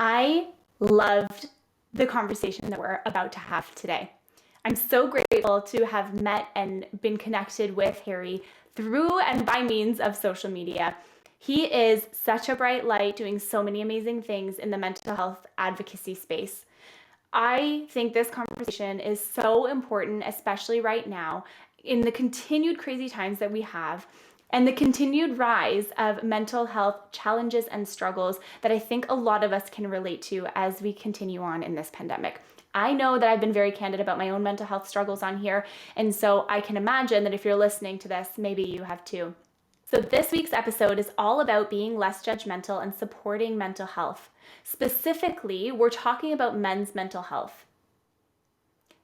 I loved the conversation that we're about to have today. I'm so grateful to have met and been connected with Harry through and by means of social media. He is such a bright light doing so many amazing things in the mental health advocacy space. I think this conversation is so important, especially right now, in the continued crazy times that we have and the continued rise of mental health challenges and struggles that I think a lot of us can relate to as we continue on in this pandemic. I know that I've been very candid about my own mental health struggles on here, and so I can imagine that if you're listening to this, maybe you have too. So this week's episode is all about being less judgmental and supporting mental health. Specifically, we're talking about men's mental health.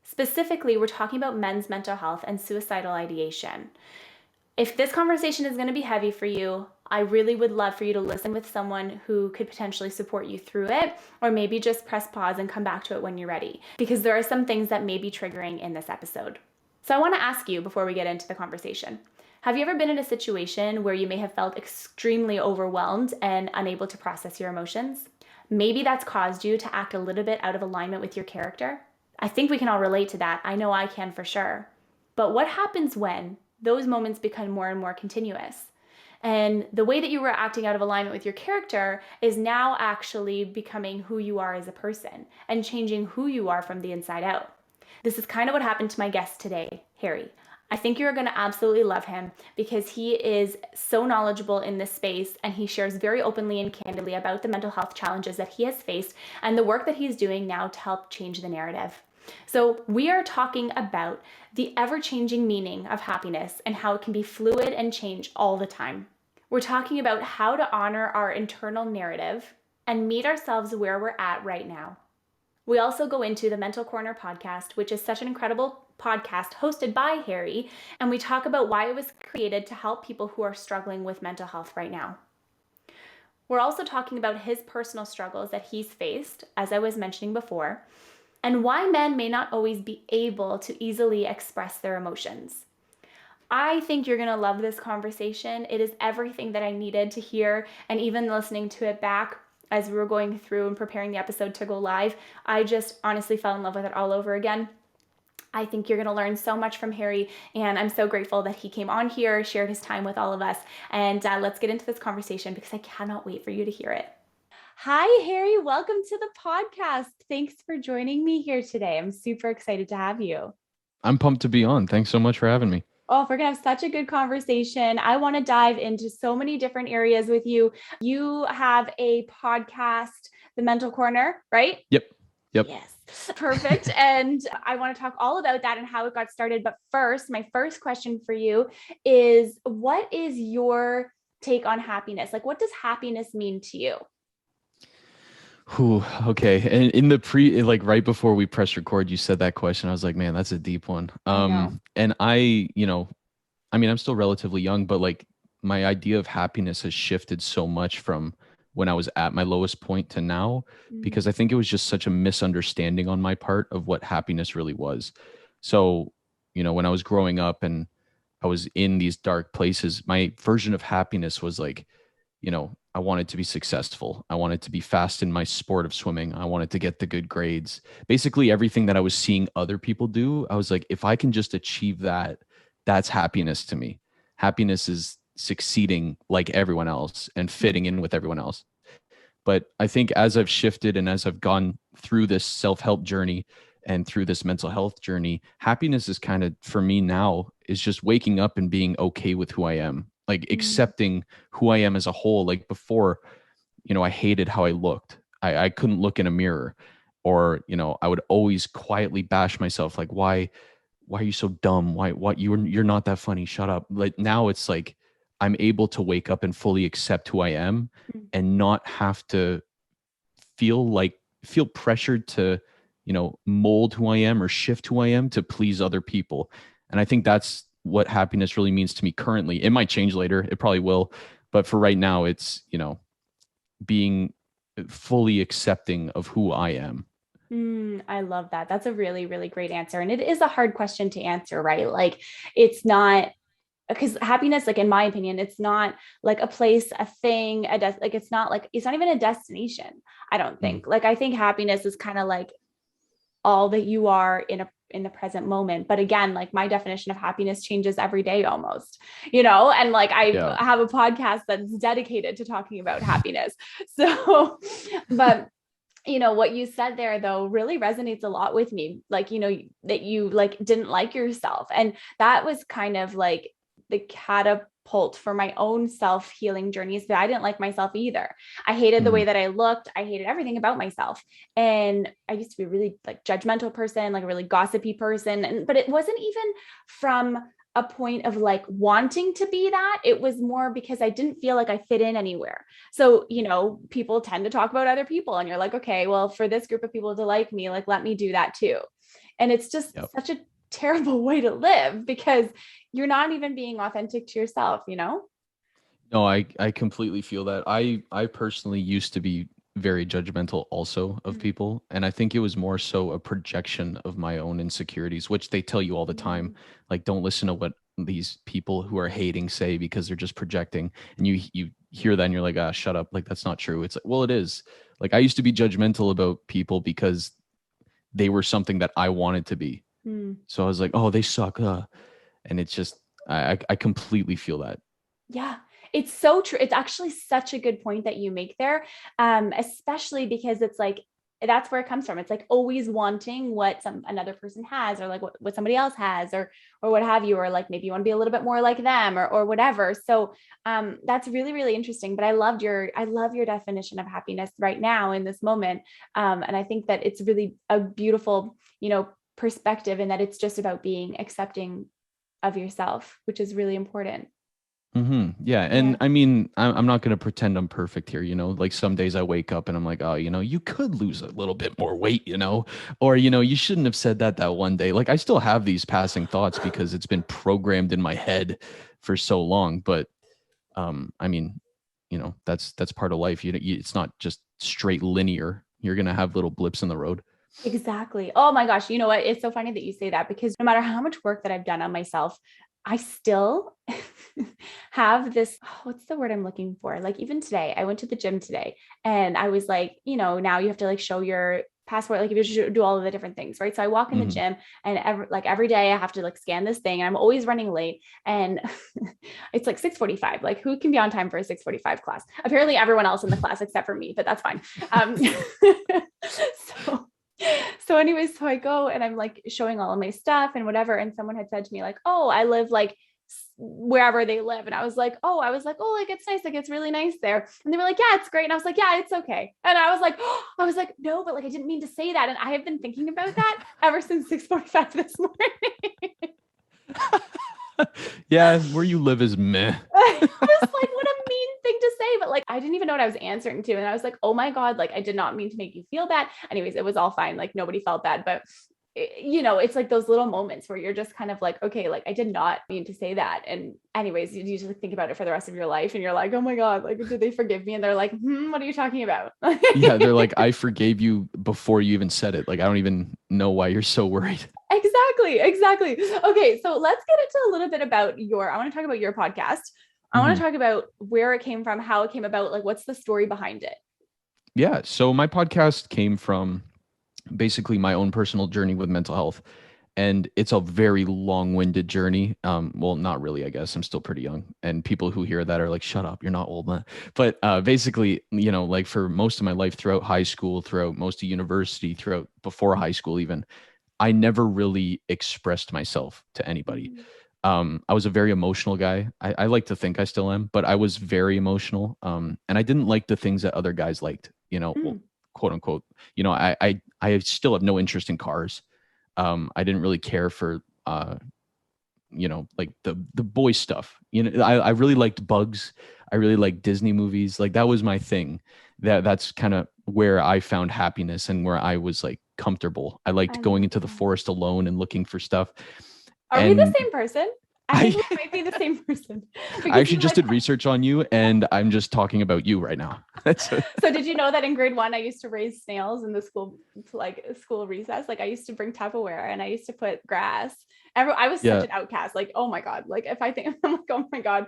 Specifically, we're talking about men's mental health and suicidal ideation. If this conversation is going to be heavy for you, I really would love for you to listen with someone who could potentially support you through it, or maybe just press pause and come back to it when you're ready, because there are some things that may be triggering in this episode. So I want to ask you before we get into the conversation, have you ever been in a situation where you may have felt extremely overwhelmed and unable to process your emotions? Maybe that's caused you to act a little bit out of alignment with your character. I think we can all relate to that. I know I can for sure. But what happens when those moments become more and more continuous? And the way that you were acting out of alignment with your character is now actually becoming who you are as a person and changing who you are from the inside out. This is kind of what happened to my guest today, Harry. I think you're going to absolutely love him because he is so knowledgeable in this space and he shares very openly and candidly about the mental health challenges that he has faced and the work that he's doing now to help change the narrative. So we are talking about the ever-changing meaning of happiness and how it can be fluid and change all the time. We're talking about how to honor our internal narrative and meet ourselves where we're at right now. We also go into the Mental Corner podcast, which is such an incredible podcast hosted by Harry, and we talk about why it was created to help people who are struggling with mental health right now. We're also talking about his personal struggles that he's faced, as I was mentioning before, and why men may not always be able to easily express their emotions. I think you're going to love this conversation. It is everything that I needed to hear, and even listening to it back as we were going through and preparing the episode to go live, I just honestly fell in love with it all over again. I think you're going to learn so much from Harry, and I'm so grateful that he came on here, shared his time with all of us, and let's get into this conversation because I cannot wait for you to hear it. Hi, Harry. Welcome to the podcast. Thanks for joining me here today. I'm super excited to have you. I'm pumped to be on. Thanks so much for having me. Oh, we're going to have such a good conversation. I want to dive into so many different areas with you. You have a podcast, The Mental Corner, right? Yep. Yes. Perfect. And I want to talk all about that and how it got started. But first, my first question for you is, what is your take on happiness? Like, what does happiness mean to you? Okay. And in the right before we press record, you said that question. I was like, man, that's a deep one. And I'm still relatively young, but like my idea of happiness has shifted so much from when I was at my lowest point to now, because I think it was just such a misunderstanding on my part of what happiness really was. So, when I was growing up and I was in these dark places, my version of happiness was like, I wanted to be successful. I wanted to be fast in my sport of swimming. I wanted to get the good grades. Basically, everything that I was seeing other people do, I was like, if I can just achieve that, that's happiness to me. Happiness is succeeding like everyone else and fitting in with everyone else. But I think as I've shifted and as I've gone through this self-help journey and through this mental health journey, happiness is kind of, for me now, is just waking up and being okay with who I am. Like accepting who I am as a whole. Like before, I hated how I looked. I couldn't look in a mirror, or, I would always quietly bash myself. Like, why are you so dumb? You're not that funny. Shut up. Like now it's like, I'm able to wake up and fully accept who I am and not have to feel pressured to, mold who I am or shift who I am to please other people. And I think that's what happiness really means to me currently. It might change later. It probably will. But for right now, it's, being fully accepting of who I am. I love that. That's a really, really great answer. And it is a hard question to answer, right? Like it's not because happiness, like in my opinion, it's not like a place, a thing, like it's not even a destination. I don't Mm, think. Like I think happiness is kind of like all that you are in the present moment. But again, like my definition of happiness changes every day almost, and like I yeah. have a podcast that's dedicated to talking about happiness. So, but what you said there though really resonates a lot with me, like that you like didn't like yourself, and that was kind of like the catapult for my own self-healing journeys, but I didn't like myself either. I hated the way Mm, that I looked. I hated everything about myself, and I used to be a really like judgmental person, like a really gossipy person, but it wasn't even from a point of like wanting to be that. It was more because I didn't feel like I fit in anywhere. So, people tend to talk about other people, and you're like, okay, well, for this group of people to like me, like, let me do that too. And it's just yep. such a terrible way to live because you're not even being authentic to yourself, No, I completely feel that. I personally used to be very judgmental also of people, and I think it was more so a projection of my own insecurities, which they tell you all the time. Mm. Like, don't listen to what these people who are hating say because they're just projecting. And you hear that and you're like, ah, shut up. Like that's not true. It's like, well, it is. Like I used to be judgmental about people because they were something that I wanted to be. Mm. So I was like, oh, they suck. And it's just I completely feel that. Yeah, it's so true. It's actually such a good point that you make there, especially because it's like that's where it comes from. It's like always wanting what another person has, or like what somebody else has, or what have you, or like maybe you want to be a little bit more like them, or whatever. So that's really really interesting. But I love your definition of happiness right now in this moment, and I think that it's really a beautiful perspective, and that it's just about being accepting of yourself, which is really important. Yeah. And Yeah. I mean, I'm not going to pretend I'm perfect here. Like some days I wake up and I'm like, oh, you could lose a little bit more weight, or, you shouldn't have said that one day. Like I still have these passing thoughts because it's been programmed in my head for so long. But, I mean, that's part of life. It's not just straight linear. You're going to have little blips in the road. Exactly. Oh my gosh. You know what? It's so funny that you say that because no matter how much work that I've done on myself, I still have this, what's the word I'm looking for? Like even today, I went to the gym today and I was like, now you have to like show your passport, like if you should do all of the different things, right? So I walk in the Hmm. gym and every day I have to like scan this thing and I'm always running late and it's like 6:45. Like who can be on time for a 6:45 class? Apparently everyone else in the class except for me, but that's fine. So so I go and I'm like showing all of my stuff and whatever. And someone had said to me, like, oh, I live like wherever they live. And I was like, oh, like it's nice. Like it's really nice there. And they were like, yeah, it's great. And I was like, yeah, it's okay. And I was like, oh, I was like, no, but like I didn't mean to say that. And I have been thinking about that ever since 6:45 this morning. Yeah. Where you live is meh. I was like, what a mean thing to say, but like I didn't even know what I was answering to. And I was like, oh my God, like I did not mean to make you feel bad. Anyways, it was all fine. Like nobody felt bad. But it's like those little moments where you're just kind of like, okay, like I did not mean to say that. And anyways, you just like think about it for the rest of your life and you're like, oh my God, like did they forgive me? And they're like, what are you talking about? Yeah. They're like, I forgave you before you even said it. Like, I don't even know why you're so worried. Exactly. Okay, so let's get into a little bit about I want to talk about your podcast. I want Hmm. to talk about where it came from, how it came about, like what's the story behind it. Yeah. So my podcast came from basically my own personal journey with mental health. And it's a very long-winded journey. Well, not really, I guess. I'm still pretty young. And people who hear that are like, shut up, you're not old, man. But basically, like for most of my life, throughout high school, throughout most of university, throughout before high school, even, I never really expressed myself to anybody. Mm, I was a very emotional guy. I like to think I still am, but I was very emotional. And I didn't like the things that other guys liked, well, mm, quote unquote. I still have no interest in cars. I didn't really care for like the boy stuff. I really liked bugs. I really liked Disney movies. Like that was my thing. That's kind of where I found happiness and where I was like comfortable. I I liked going love into the that. forest alone and looking for stuff. Are we the And same person? I think we might be the same person. I actually just did research on you, and I'm just talking about you right now. So did you know that in grade 1, I used to raise snails in the school, like school recess? Like I used to bring Tupperware and I used to put grass. I was such an outcast. Like, oh my God. Like if I think, I'm like, oh my God,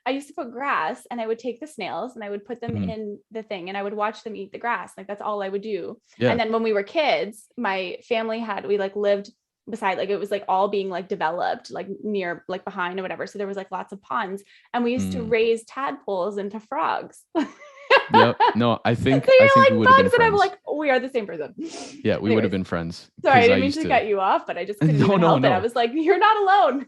I used to put grass and I would take the snails and I would put them in the thing and I would watch them eat the grass. Like that's all I would do. Yeah. And then when we were kids, my family we like lived beside, like it was like all being like developed, like near, like behind or whatever. So there was like lots of ponds and we used to raise tadpoles into frogs. Yep. No, I think so you're like we would have been bugs, friends. and I'm like, we are the same person. Yeah, we would have been friends. Sorry, I didn't mean to cut you off, but I just couldn't even help it. I was like, you're not alone.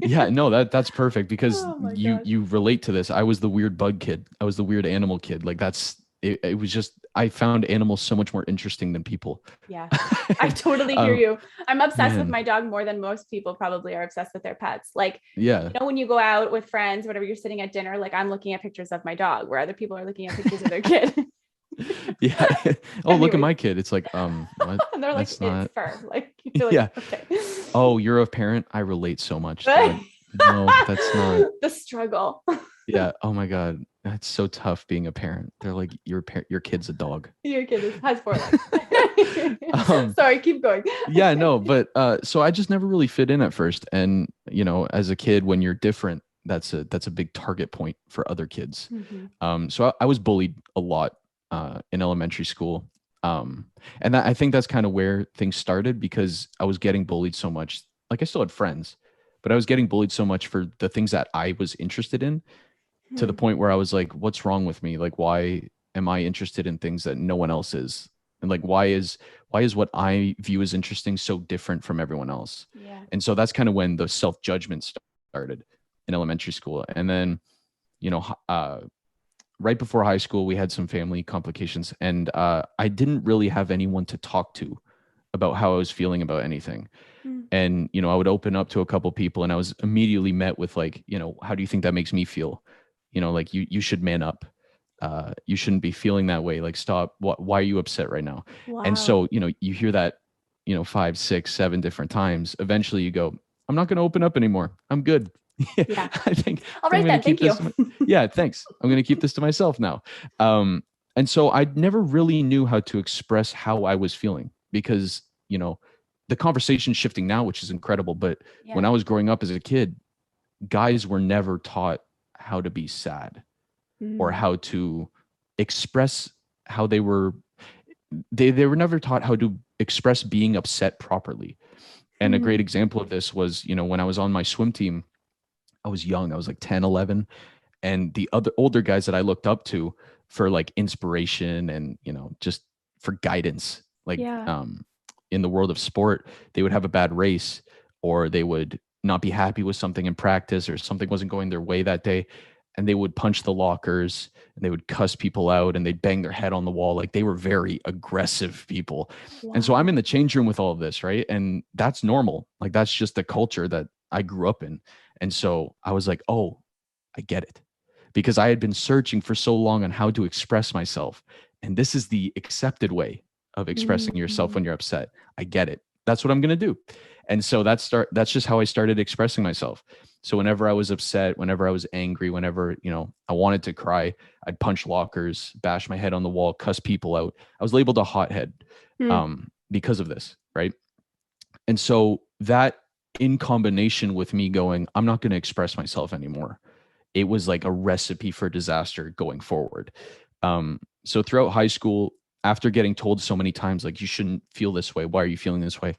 Yeah, no, that's perfect because you relate to this. I was the weird bug kid. I was the weird animal kid. Like it was just, I found animals so much more interesting than people. Yeah, I totally hear you. I'm obsessed with my dog more than most people probably are obsessed with their pets. Like, yeah, you know, when you go out with friends, whatever, you're sitting at dinner, like I'm looking at pictures of my dog where other people are looking at pictures of their kid. Yeah. Oh, look at my kid. It's like, what? And they're like, it's not... fur. Like, you're like, yeah. Okay. Oh, you're a parent. I relate so much. Like, no, that's not the struggle. Yeah. Oh my God. That's so tough being a parent. They're like, your kid's a dog. Your kid has 4 legs. Sorry, keep going. Yeah, no, but so I just never really fit in at first. And, you know, as a kid, when you're different, that's a big target point for other kids. So I was bullied a lot in elementary school. And I think that's kind of where things started because I was getting bullied so much. Like I still had friends, but I was getting bullied so much for the things that I was interested in, to the point where I was like, what's wrong with me? Like, why am I interested in things that no one else is? And like, why is what I view as interesting so different from everyone else? Yeah. And so that's kind of when the self-judgment started in elementary school. And then, you know, right before high school, we had some family complications, and I didn't really have anyone to talk to about how I was feeling about anything. And, you know, I would open up to a couple people and I was immediately met with like, you know, how do you think that makes me feel? You know, like you should man up. You shouldn't be feeling that way. Like, stop. Why are you upset right now? Wow. And so, you know, you hear that, you know, 5, 6, 7 different times. Eventually you go, I'm not going to open up anymore. I'm good. Yeah. I think. All right, then. Thank you. Yeah. Thanks. I'm going to keep this to myself now. And so I never really knew how to express how I was feeling because, you know, the conversation's shifting now, which is incredible. But when I was growing up as a kid, guys were never taught how to be sad or how to express how they were never taught how to express being upset properly. And a great example of this was, you know, when I was on my swim team, I was young, I was like 10, 11, and the other older guys that I looked up to for like inspiration and, you know, just for guidance, like in the world of sport, they would have a bad race or they would not be happy with something in practice or something wasn't going their way that day. And they would punch the lockers and they would cuss people out and they'd bang their head on the wall. Like they were very aggressive people. Wow. And so I'm in the change room with all of this, right? And that's normal. Like that's just the culture that I grew up in. And so I was like, oh, I get it. Because I had been searching for so long on how to express myself. And this is the accepted way of expressing yourself when you're upset. I get it. That's what I'm going to do. And so that's just how I started expressing myself. So whenever I was upset, whenever I was angry, whenever, you know, I wanted to cry, I'd punch lockers, bash my head on the wall, cuss people out. I was labeled a hothead because of this, right? And so that in combination with me going, I'm not going to express myself anymore. It was like a recipe for disaster going forward. So throughout high school, after getting told so many times, like, you shouldn't feel this way. Why are you feeling this way?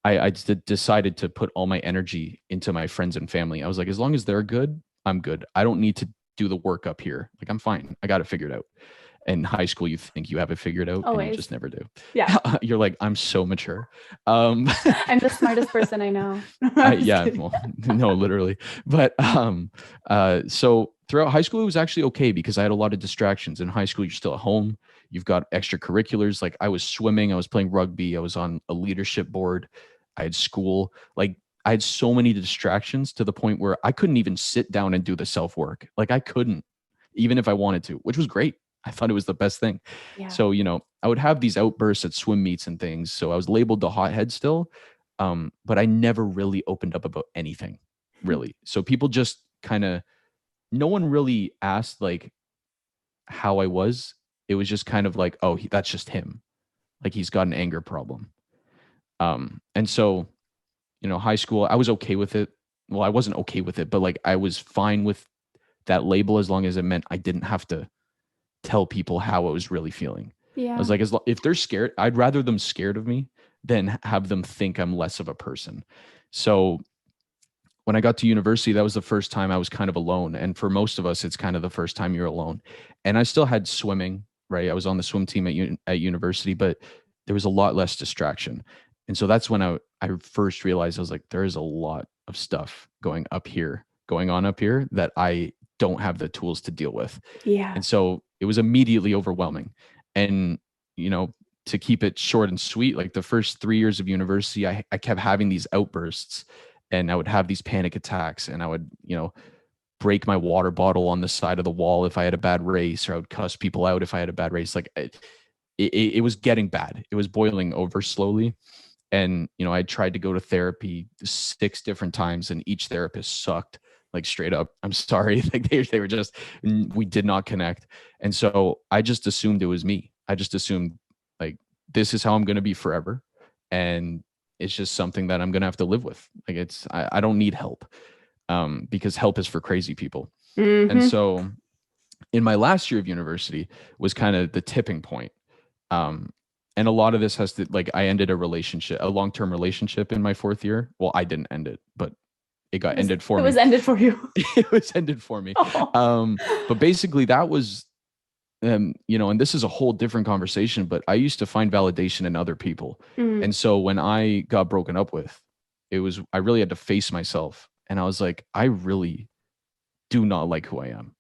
I decided to put all my energy into my friends and family. I was like, as long as they're good, I'm good. I don't need to do the work up here. Like, I'm fine. I got it figured out. In high school, you think you have it figured out and you just never do. Yeah. You're like, I'm so mature. I'm the smartest person I know. Yeah. Well, no, literally. But so throughout high school, it was actually okay because I had a lot of distractions. In high school, you're still at home. You've got extracurriculars. Like I was swimming, I was playing rugby, I was on a leadership board. I had school. Like I had so many distractions to the point where I couldn't even sit down and do the self work. Like I couldn't, even if I wanted to, which was great. I thought it was the best thing. Yeah. So, you know, I would have these outbursts at swim meets and things. So I was labeled the hothead still. But I never really opened up about anything. really. So people just kind of, no one really asked like how I was. It was just kind of like, oh, that's just him. Like he's got an anger problem. And so, high school, I was okay with it. Well, I wasn't okay with it, but like I was fine with that label as long as it meant I didn't have to tell people how I was really feeling. I Yeah. was like, if they're scared, I'd rather them scared of me than have them think I'm less of a person. So when I got to university, that was the first time I was kind of alone. And for most of us, it's kind of the first time you're alone. And I still had swimming, right? I was on the swim team at university, but there was a lot less distraction. And so that's when I first realized I was like, there is a lot of stuff going on up here that I don't have the tools to deal with. Yeah. And so it was immediately overwhelming. And, to keep it short and sweet, like the first 3 years of university, I kept having these outbursts and I would have these panic attacks and I would, break my water bottle on the side of the wall if I had a bad race, or I would cuss people out if I had a bad race. Like it was getting bad. It was boiling over slowly. And, I tried to go to therapy 6 different times and each therapist sucked, like straight up. I'm sorry. Like they were just, we did not connect. And so I just assumed it was me. I just assumed like, this is how I'm going to be forever. And it's just something that I'm going to have to live with. Like I don't need help, because help is for crazy people. And Mm-hmm. so in my last year of university was kind of the tipping point. Um, and a lot of this has to, like, I ended a long-term relationship in my 4th year. Well, I didn't end it, but it got ended for It me. was ended for you. It was ended for me. Oh. But basically that was, and this is a whole different conversation, but I used to find validation in other people. Mm. And so when I got broken up with, I really had to face myself. And I was like, I really do not like who I am.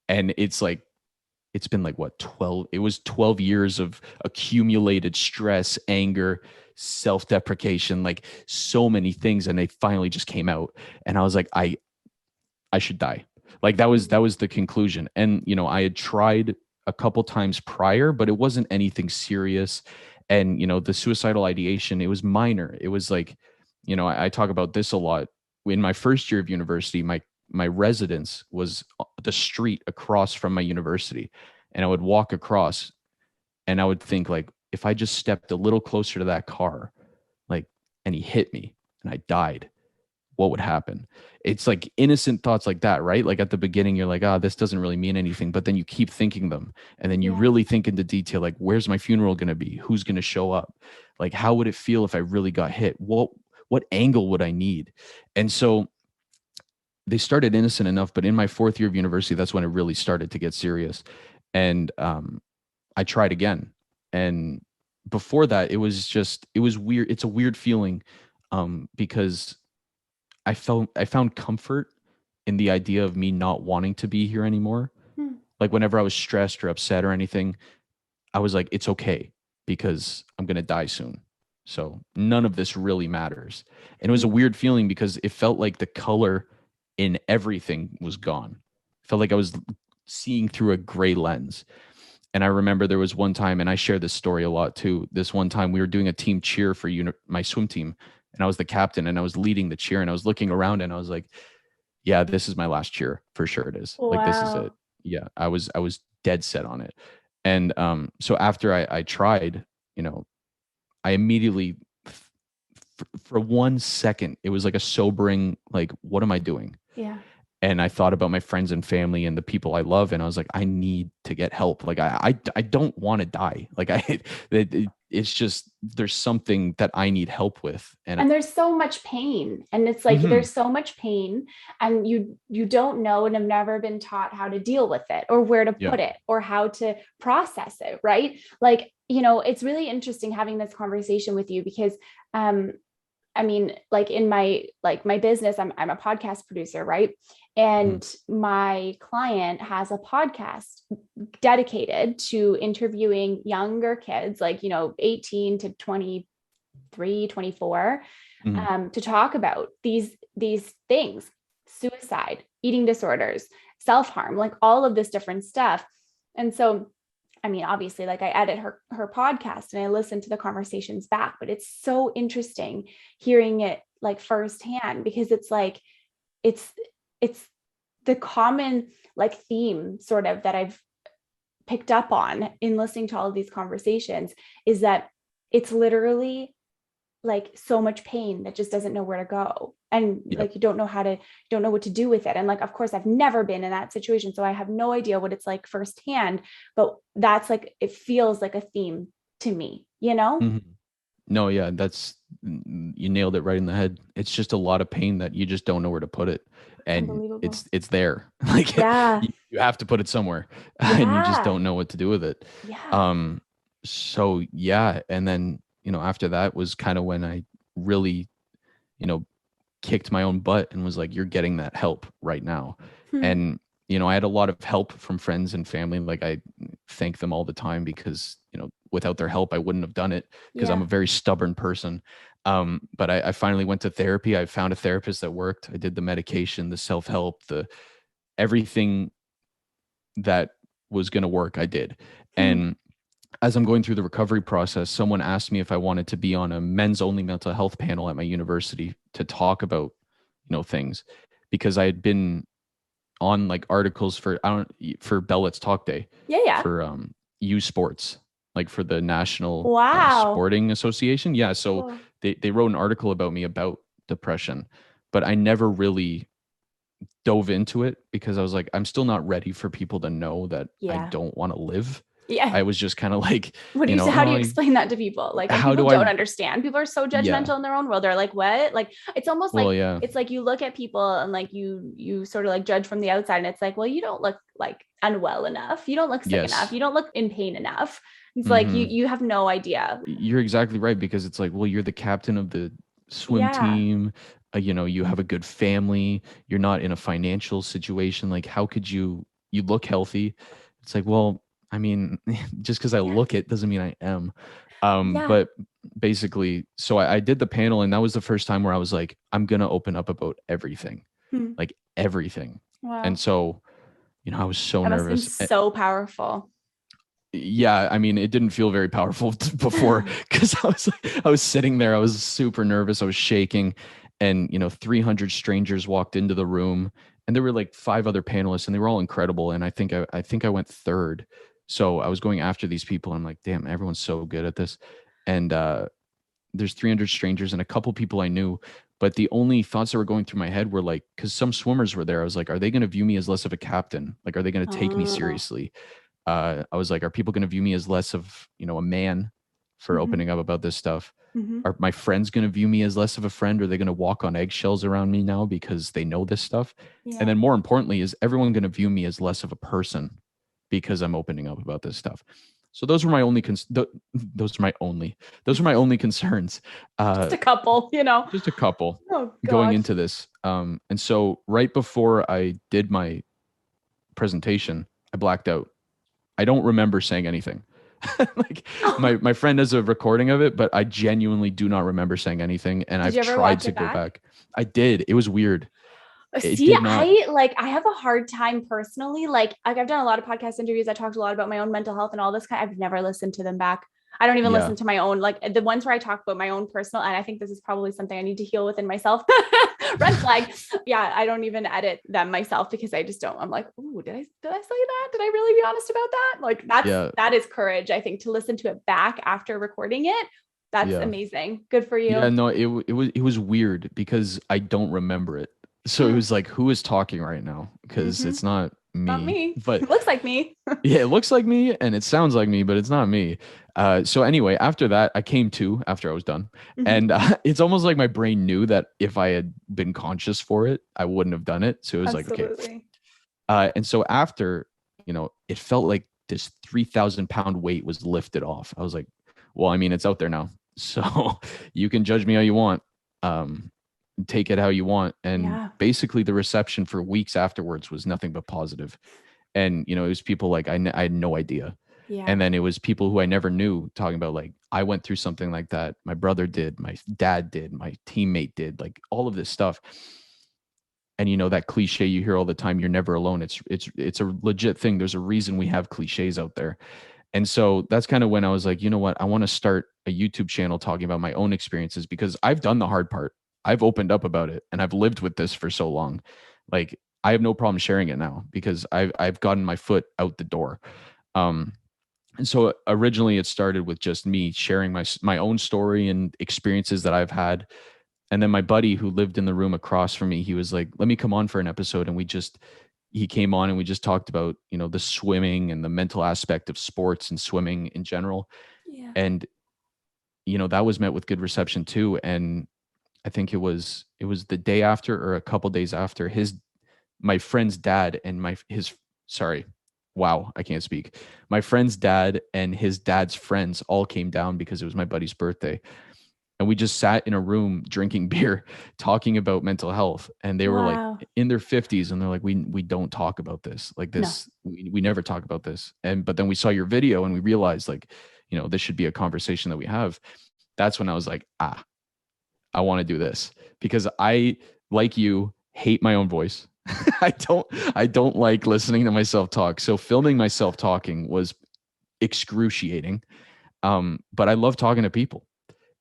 And it's been like what, 12 years of accumulated stress, anger, self-deprecation, like so many things. And they finally just came out. And I was like, I should die. Like that was the conclusion. And I had tried a couple times prior, but it wasn't anything serious. And the suicidal ideation, it was minor. It was like, I talk about this a lot. In my first year of university, my residence was the street across from my university. And I would walk across and I would think like, if I just stepped a little closer to that car, like, and he hit me and I died, what would happen? It's like innocent thoughts like that, right? Like at the beginning, you're like, this doesn't really mean anything. But then you keep thinking them. And then you Yeah. really think into detail, like, where's my funeral going to be? Who's going to show up? Like, how would it feel if I really got hit? What angle would I need? And so they started innocent enough, but in my 4th year of university, that's when it really started to get serious. And I tried again. And before that, it was weird. It's a weird feeling, because I found comfort in the idea of me not wanting to be here anymore. Hmm. Like whenever I was stressed or upset or anything, I was like, it's okay because I'm going to die soon. So none of this really matters. And it was a weird feeling because it felt like the color in everything was gone. It felt like I was seeing through a gray lens. And I remember there was one time, and I share this story a lot too. This one time we were doing a team cheer for my swim team, and I was the captain and I was leading the cheer, and I was looking around and I was like, yeah, this is my last cheer for sure. It is like, this is it. Wow. Yeah. I was dead set on it. And so after I tried, you know, I immediately, for 1 second, it was like a sobering, like, what am I doing? Yeah. And I thought about my friends and family and the people I love, and I was like, I need to get help. Like I don't want to die. Like it's just, there's something that I need help with. And there's so much pain, and it's like Mhm. there's so much pain, and you don't know and have never been taught how to deal with it or where to Yeah. put it or how to process it, right? Like, it's really interesting having this conversation with you because I mean, like in my business, I'm a podcast producer, right? Mhm. And my client has a podcast dedicated to interviewing younger kids, like, 18 to 23, 24, Mhm. to talk about these things: suicide, eating disorders, self-harm, like all of this different stuff. And so, I mean, obviously, like I edit her podcast and I listen to the conversations back, but it's so interesting hearing it like firsthand, because it's like it's it's the common like theme sort of that I've picked up on in listening to all of these conversations is that it's literally like so much pain that just doesn't know where to go, and Yep. like you don't know what to do with it. And like, of course, I've never been in that situation, so I have no idea what it's like firsthand, but that's like, it feels like a theme to me, you know? Mhm. No, yeah, that's you nailed it right in the head. It's just a lot of pain that you just don't know where to put it, and Unbelievable. it's there. Like Yeah. you have to put it somewhere, and you just Yeah. don't know what to do with it. Yeah. Um, so yeah, and then after that was kind of when I really you know kicked my own butt and was like, you're getting that help right now. Hmm. And, I had a lot of help from friends and family. Like I thank them all the time because, without their help, I wouldn't have done it because I'm Yeah. a very stubborn person. But I finally went to therapy. I found a therapist that worked. I did the medication, the self-help, the everything that was going to work. I did. Hmm. And as I'm going through the recovery process, someone asked me if I wanted to be on a men's only mental health panel at my university to talk about, things because I had been on like articles for I don't for Bell Let's Talk Day Yeah. Yeah. for U Sports, like for the National Wow. Sporting Association. Yeah, so Cool. they wrote an article about me about depression, but I never really dove into it because I was like, I'm still not ready for people to know that I Yeah. don't want to live. Yeah. I was just kind of like, What do you say? How do you oh, explain that to people? Like, and how people do I? don't understand. People are so Yeah, judgmental in their own world. They're like, what? Like, it's almost well, like, yeah, it's like you look at people and like you sort of like judge from the outside, and it's like, well, you don't look like unwell enough. You don't look sick enough. yes. You don't look in pain enough. It's like Hmm. you have no idea. You're exactly right because it's like, well, you're the captain of the swim Yeah. team. You have a good family. You're not in a financial situation. Like, how could you look healthy? It's like, well, I mean, just because I Yeah. look it doesn't mean I am. Yeah. But basically, so I did the panel, and that was the first time where I was like, I'm gonna open up about everything, Hmm. like everything. And Wow. so, I was so That must have been nervous. so powerful. Yeah, I mean, it didn't feel very powerful before because I was sitting there, I was super nervous, I was shaking, and 300 strangers walked into the room, and there were like five other panelists, and they were all incredible, and I think I went third, so I was going after these people, and I'm like, damn, everyone's so good at this, and there's 300 strangers and a couple people I knew. But the only thoughts that were going through my head were like, because some swimmers were there, I was like, are they going to view me as less of a captain? Like, are they going to take me Oh. seriously? I was like, are people going to view me as less of, a man for Hmm. opening up about this stuff? Hmm. Are my friends going to view me as less of a friend? Are they going to walk on eggshells around me now because they know this stuff? And Yeah. then more importantly, is everyone going to view me as less of a person because I'm opening up about this stuff? So those were my only those were my only concerns. Just Uh, a couple, just a couple Oh going gosh. into this. And so right before I did my presentation, I blacked out. I don't remember saying anything. Like my friend has a recording of it, but I genuinely do not remember saying anything. And Did I've you ever tried watch to it go back? back. I did. It was weird. It See, did not. I have a hard time personally. Like I've done a lot of podcast interviews. I talked a lot about my own mental health and all this kind. I've never listened to them back. I don't even Yeah. listen to my own, like the ones where I talk about my own personal. And I think this is probably something I need to heal within myself. Red flag. Yeah, I don't even edit them myself because I just don't. I'm like, ooh, did I say that? Did I really be honest about that? Like Yeah. that is courage. I think to listen to it back after recording it. That's Yeah. amazing. Good for Yeah. you. No, it was weird because I don't remember it. So it Hmm. was like, who is talking right now? Because Mm-hmm. it's not Not me. me. But It looks like me. yeah, it looks like me and it sounds like me, but it's not me. So anyway, after that, I came to after I was done, Mhm. and it's almost like my brain knew that if I had been conscious for it, I wouldn't have done it. So it was like, okay. Absolutely. And so after, it felt like this 3,000 pound weight was lifted off. I was like, well, I mean, it's out there now, so you can judge me how you want. Um, take it how you want. And Yeah. basically, the reception for weeks afterwards was nothing but positive. And it was people like I had no idea, Yeah. and then it was people who I never knew talking about like I went through something like that. My brother did, my dad did, my teammate did, like all of this stuff. And that cliche you hear all the time, you're never alone. It's a legit thing. There's a reason we have cliches out there. And so that's kind of when I was like, you know what? I want to start a YouTube channel talking about my own experiences because I've done the hard part. I've opened up about it and I've lived with this for so long. Like I have no problem sharing it now because I've gotten my foot out the door. Um, and so originally it started with just me sharing my own story and experiences that I've had. And then my buddy who lived in the room across from me, he was like, let me come on for an episode. And he came on and we just talked about, the swimming and the mental aspect of sports and swimming in general. Yeah. And, that was met with good reception too. And I think it was the day after or a couple days after my friend's dad and sorry, wow, I can't speak. My friend's dad and his dad's friends all came down because it was my buddy's birthday. And we just sat in a room drinking beer, talking about mental health. And they were like Wow. in their 50s. And they're like, we don't talk about this. Like No. this, we never talk about this. But then we saw your video and we realized like, this should be a conversation that we have. That's when I was like, I want to do this because I, like you, hate my own voice. I don't like listening to myself talk. So filming myself talking was excruciating. But I love talking to people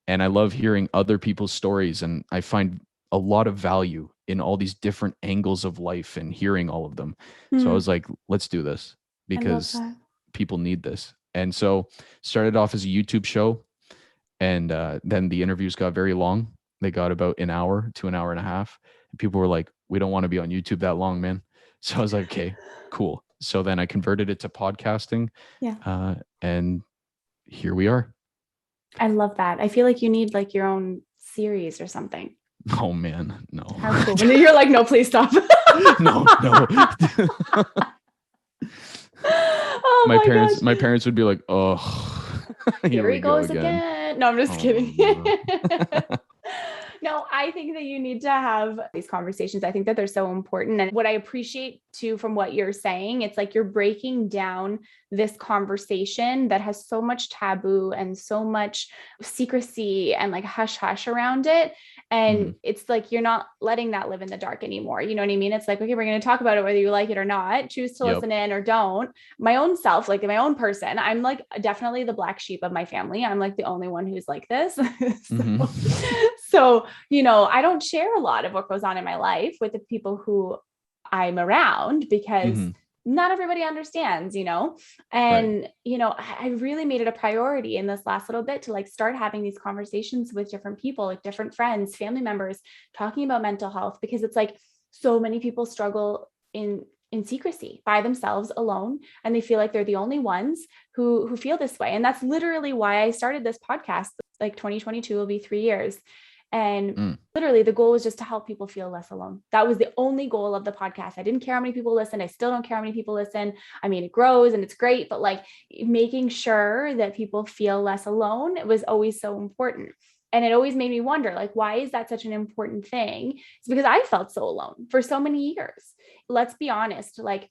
and I love hearing other people's stories. And I find a lot of value in all these different angles of life and hearing all of them. So I was like, let's do this I love because that. people need this. And so started off as a YouTube show. And then the interviews got very long. They got about an hour to an hour and a half. And people were like, we don't want to be on YouTube that long, man. So I was like, okay, cool. So then I converted it to podcasting. Yeah. And here we are. I love that. I feel like you need like your own series or something. Oh man, no. How cool. When you're like, no, please stop. No. Oh my parents would be like, oh, here he goes again. No, I'm just kidding. No. No, I think that you need to have these conversations. I think that they're so important. And what I appreciate too from what you're saying, it's like you're breaking down this conversation that has so much taboo and so much secrecy and like hush hush around it. And it's like you're not letting that live in the dark anymore. You know what I mean? It's like, okay, we're going to talk about it whether you like it or not. Choose to listen in or don't. My own self, like my own person, I'm like definitely the black sheep of my family. I'm like the only one who's like this. So, I don't share a lot of what goes on in my life with the people who I'm around because not everybody understands, and, I really made it a priority in this last little bit to like start having these conversations with different people, like different friends, family members, talking about mental health, because it's like so many people struggle in secrecy by themselves alone. And they feel like they're the only ones who feel this way. And that's literally why I started this podcast. Like 2022 will be 3 years. And literally the goal was just to help people feel less alone. That was the only goal of the podcast. I didn't care how many people listen. I still don't care how many people listen. I mean, it grows and it's great, but like making sure that people feel less alone, it was always so important. And it always made me wonder, like, why is that such an important thing? It's because I felt so alone for so many years. Let's be honest. Like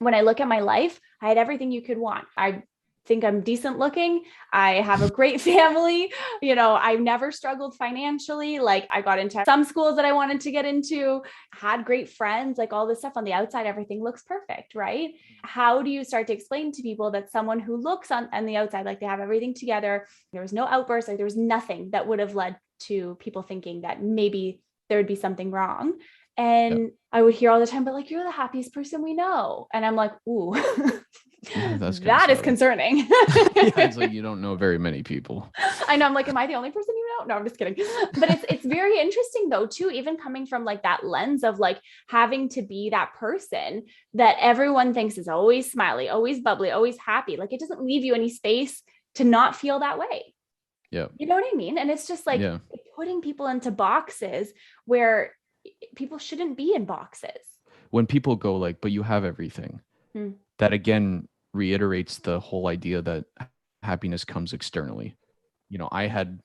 when I look at my life, I had everything you could want. I think I'm decent looking. I have a great family. I've never struggled financially. Like I got into some schools that I wanted to get into, had great friends, like all this stuff on the outside, everything looks perfect, right? How do you start to explain to people that someone who looks on the outside, like they have everything together, there was no outburst, like there was nothing that would have led to people thinking that maybe there would be something wrong. And I would hear all the time, but like, you're the happiest person we know. And I'm like, ooh, that is concerning. Yeah, it's like you don't know very many people. I know. I'm like, am I the only person you know? No, I'm just kidding. But it's very interesting though, too, even coming from like that lens of like having to be that person that everyone thinks is always smiley, always bubbly, always happy. Like it doesn't leave you any space to not feel that way. Yeah. You know what I mean? And it's just like putting people into boxes where people shouldn't be in boxes. When people go like, but you have everything, that again reiterates the whole idea that happiness comes externally. I had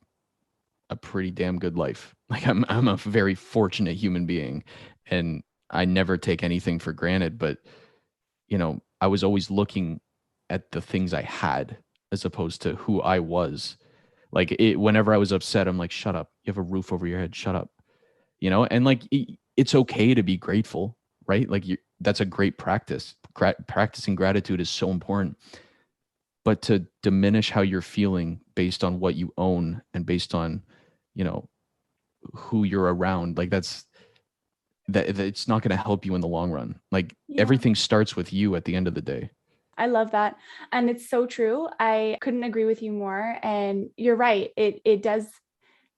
a pretty damn good life. Like I'm a very fortunate human being and I never take anything for granted, but I was always looking at the things I had as opposed to who I was. Like whenever I was upset, I'm like, shut up. You have a roof over your head. Shut up. And like, it's okay to be grateful, right? Like that's a great practice. Practicing gratitude is so important, but to diminish how you're feeling based on what you own and based on, who you're around. Like that it's not going to help you in the long run. Like Yeah. everything starts with you at the end of the day. I love that. And it's so true. I couldn't agree with you more. And you're right. It does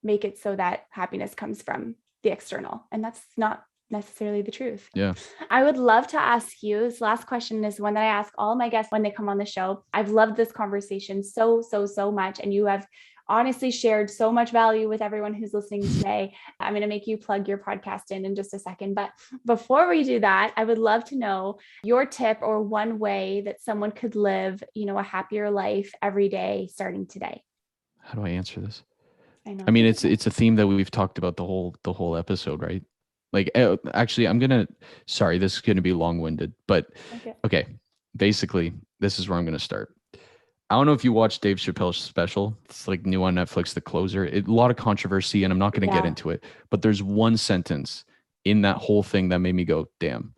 make it so that happiness comes from the external. And that's not necessarily the truth. Yeah. I would love to ask you, this last question is one that I ask all my guests when they come on the show. I've loved this conversation so much. And you have honestly shared so much value with everyone who's listening today. I'm going to make you plug your podcast in just a second. But before we do that, I would love to know your tip or one way that someone could live, a happier life every day starting today. How do I answer this? I know. I mean, it's a theme that we've talked about the whole episode, right? Like, actually, sorry, this is gonna be long-winded, but okay. Basically, this is where I'm gonna start. I don't know if you watched Dave Chappelle's special. It's like new on Netflix, The Closer. A lot of controversy, and I'm not gonna get into it. But there's one sentence in that whole thing that made me go, "Damn."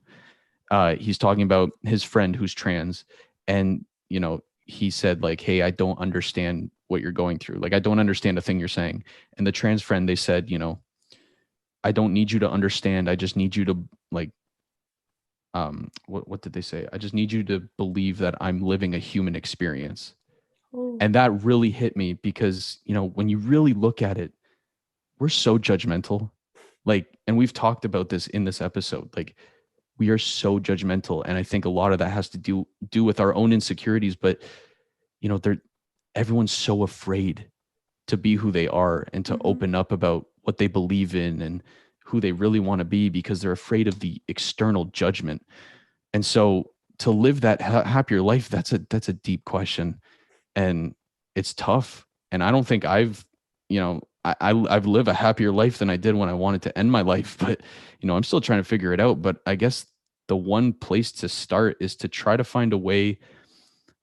He's talking about his friend who's trans, and he said like, "Hey, I don't understand what you're going through. Like, I don't understand a thing you're saying." And the trans friend, they said, "I don't need you to understand. I just need you to like, what did they say? I just need you to believe that I'm living a human experience." Ooh. And that really hit me because, when you really look at it, we're so judgmental. Like, and we've talked about this in this episode. Like, we are so judgmental. And I think a lot of that has to do with our own insecurities, but everyone's so afraid to be who they are and to open up about what they believe in and who they really want to be because they're afraid of the external judgment. And so to live that happier life, that's a deep question, and it's tough. And I don't think I've lived a happier life than I did when I wanted to end my life, but I'm still trying to figure it out. But I guess the one place to start is to try to find a way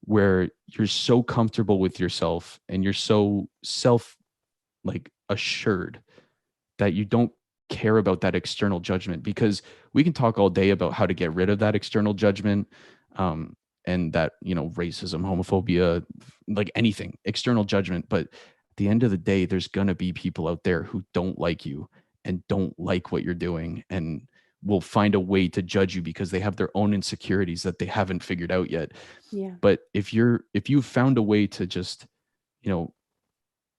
where you're so comfortable with yourself and you're so self like assured that you don't care about that external judgment, because we can talk all day about how to get rid of that external judgment, and that racism, homophobia, like anything external judgment. But at the end of the day, there's going to be people out there who don't like you and don't like what you're doing and will find a way to judge you because they have their own insecurities that they haven't figured out yet. Yeah. But if you've found a way to just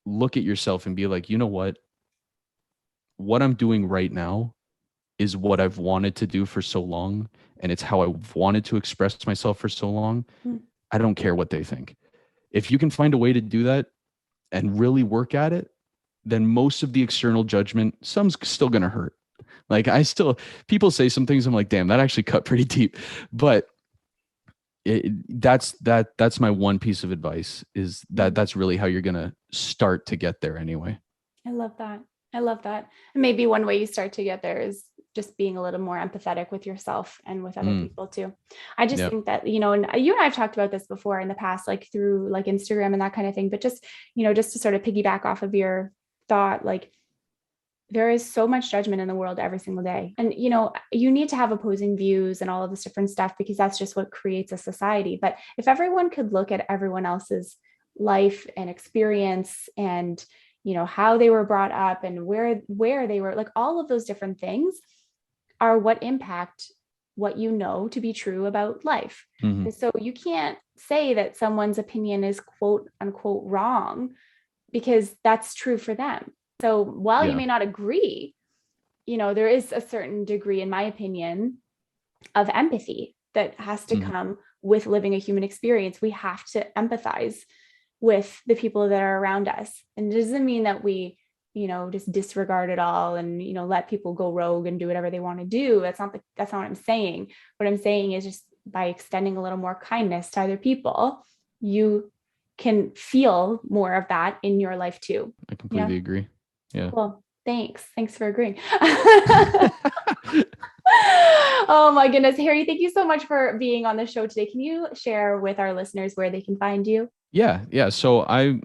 look at yourself and be like, what I'm doing right now is what I've wanted to do for so long, and it's how I've wanted to express myself for so long. I don't care what they think. If you can find a way to do that and really work at it, then most of the external judgment, some's still going to hurt. Like people say some things, I'm like, damn, that actually cut pretty deep. But that's my one piece of advice, is that's really how you're going to start to get there anyway. I love that. I love that. And maybe one way you start to get there is just being a little more empathetic with yourself and with other people too. I just think that, and you and I have talked about this before in the past, like through like Instagram and that kind of thing, but just, just to sort of piggyback off of your thought, like there is so much judgment in the world every single day. And, you need to have opposing views and all of this different stuff because that's just what creates a society. But if everyone could look at everyone else's life and experience and, how they were brought up and where they were, like all of those different things are what impact what you know to be true about life. And so you can't say that someone's opinion is quote unquote wrong because that's true for them. So while you may not agree, there is a certain degree, in my opinion, of empathy that has to come with living a human experience. We have to empathize with the people that are around us. And it doesn't mean that we, just disregard it all and, let people go rogue and do whatever they want to do. That's not what I'm saying. What I'm saying is just by extending a little more kindness to other people, you can feel more of that in your life too. I completely agree. Yeah. Well, thanks. Thanks for agreeing. Oh my goodness. Harry, thank you so much for being on the show today. Can you share with our listeners where they can find you? Yeah. So I'm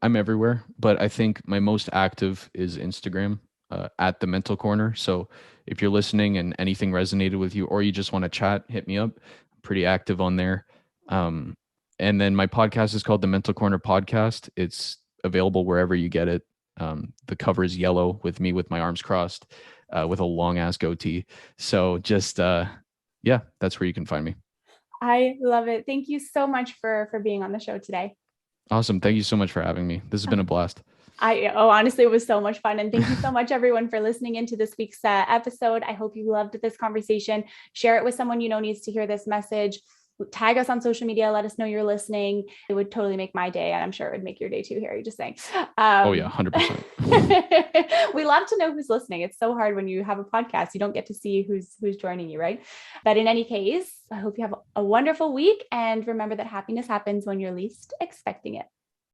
everywhere, but I think my most active is Instagram, at the Mental Corner. So if you're listening and anything resonated with you, or you just want to chat, hit me up. I'm pretty active on there. And then my podcast is called the Mental Corner Podcast. It's available wherever you get it. The cover is yellow with me with my arms crossed, with a long ass goatee. So just yeah, that's where you can find me. I love it. Thank you so much for being on the show today. Awesome. Thank you so much for having me. This has been a blast. Honestly, it was so much fun. And thank you so much, everyone, for listening into this week's episode. I hope you loved this conversation. Share it with someone you know needs to hear this message. Tag us on social media. Let us know you're listening. It would totally make my day. And I'm sure it would make your day too, Harry, just saying. Oh yeah, 100%. We love to know who's listening. It's so hard when you have a podcast. You don't get to see who's joining you, right? But in any case, I hope you have a wonderful week. And remember that happiness happens when you're least expecting it.